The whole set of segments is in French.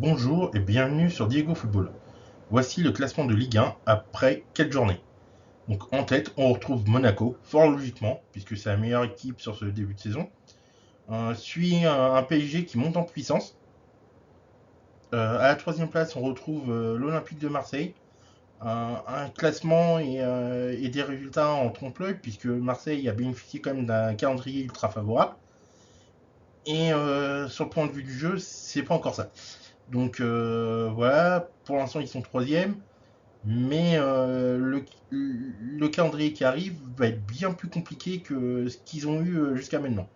Bonjour et bienvenue sur Diego Football. Voici le classement de Ligue 1 après 4 journées. Donc en tête, on retrouve Monaco, fort logiquement, puisque c'est la meilleure équipe sur ce début de saison. Suit un PSG qui monte en puissance. À la troisième place, on retrouve l'Olympique de Marseille. Un classement et des résultats en trompe-l'œil, puisque Marseille a bénéficié quand même d'un calendrier ultra favorable. Et sur le point de vue du jeu, c'est pas encore ça. Donc voilà, pour l'instant ils sont troisième. Mais le calendrier qui arrive va être bien plus compliqué que ce qu'ils ont eu jusqu'à maintenant.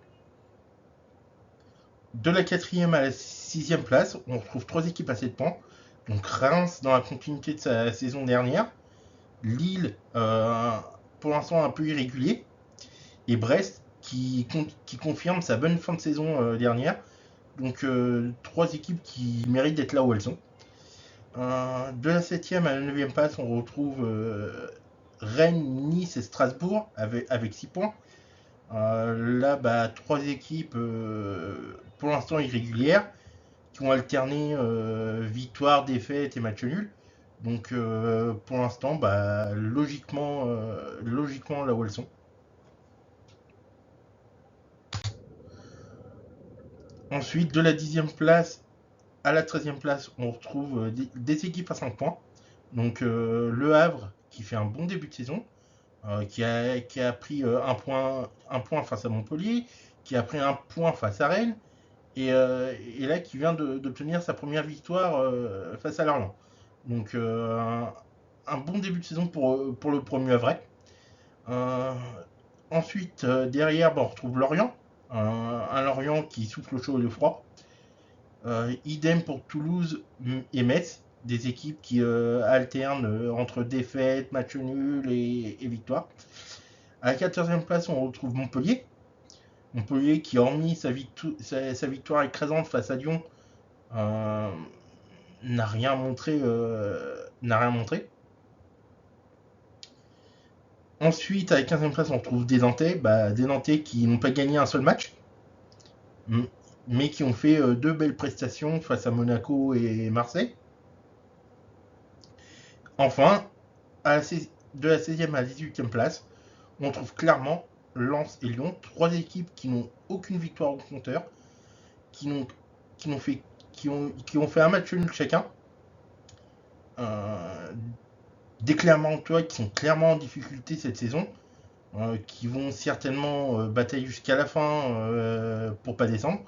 De la quatrième à la sixième place, on retrouve trois équipes à 7 points. Donc Reims dans la continuité de sa saison dernière, Lille pour l'instant un peu irrégulier, et Brest qui confirme sa bonne fin de saison dernière. Donc trois équipes qui méritent d'être là où elles sont. De la septième à la neuvième place, on retrouve Rennes, Nice et Strasbourg avec 6 points. Là, trois équipes pour l'instant irrégulières qui ont alterné victoire, défaite et match nul. Donc pour l'instant, logiquement là où elles sont. Ensuite, de la dixième place à la 13e place, on retrouve des équipes à 5 points. Donc Le Havre qui fait un bon début de saison, qui a pris un point face à Montpellier, qui a pris un point face à Rennes, et là qui vient d'obtenir sa première victoire face à Lorient. Donc un bon début de saison pour le premier Havre. Euh, Ensuite, derrière, on retrouve Lorient, un Lorient qui souffle le chaud et le froid. Idem pour Toulouse et Metz, des équipes qui alternent entre défaites, match nul et victoire. À la 14e place, on retrouve Montpellier. Montpellier qui, hormis sa victoire écrasante face à Lyon, euh, n'a rien montré. N'a rien montré. Ensuite, à la 15e place, on retrouve des Nantais qui n'ont pas gagné un seul match, mais qui ont fait deux belles prestations face à Monaco et Marseille. Enfin, de la 16e à la 18e place, on trouve clairement Lens et Lyon, trois équipes qui n'ont aucune victoire au compteur, qui, n'ont, qui, n'ont fait, qui ont fait un match nul chacun, euh, des Clermontois qui sont clairement en difficulté cette saison, qui vont certainement batailler jusqu'à la fin pour pas descendre.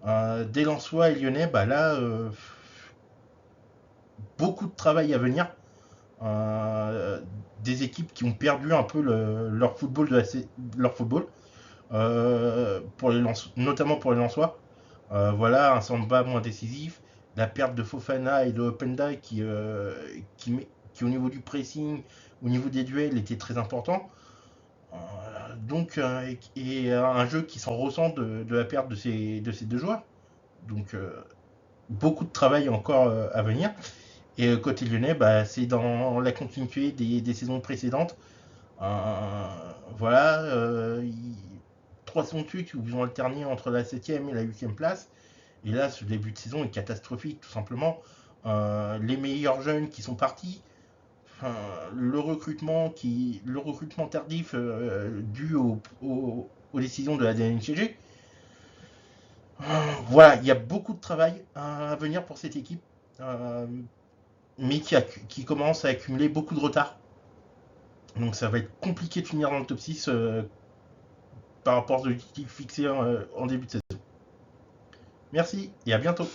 Des Lensois et Lyonnais, là, beaucoup de travail à venir. Euh, des équipes qui ont perdu un peu leur football leur football, notamment pour les Lensois. Voilà, un Samba moins décisif, la perte de Fofana et de Openda qui au niveau du pressing, au niveau des duels, était très important. Donc, et un jeu qui s'en ressent de la perte de ces deux joueurs. Donc, beaucoup de travail encore à venir. Et côté lyonnais, c'est dans la continuité des saisons précédentes. Euh, voilà, 308 où ils ont alterné entre la 7e et la 8e place. Et là, ce début de saison est catastrophique, tout simplement. Les meilleurs jeunes qui sont partis, enfin, le recrutement tardif dû aux décisions de la DNCG. Voilà, il y a beaucoup de travail à venir pour cette équipe, euh, mais qui commence à accumuler beaucoup de retard. Donc ça va être compliqué de finir dans le top 6 par rapport aux objectifs fixés en début de saison. Merci et à bientôt.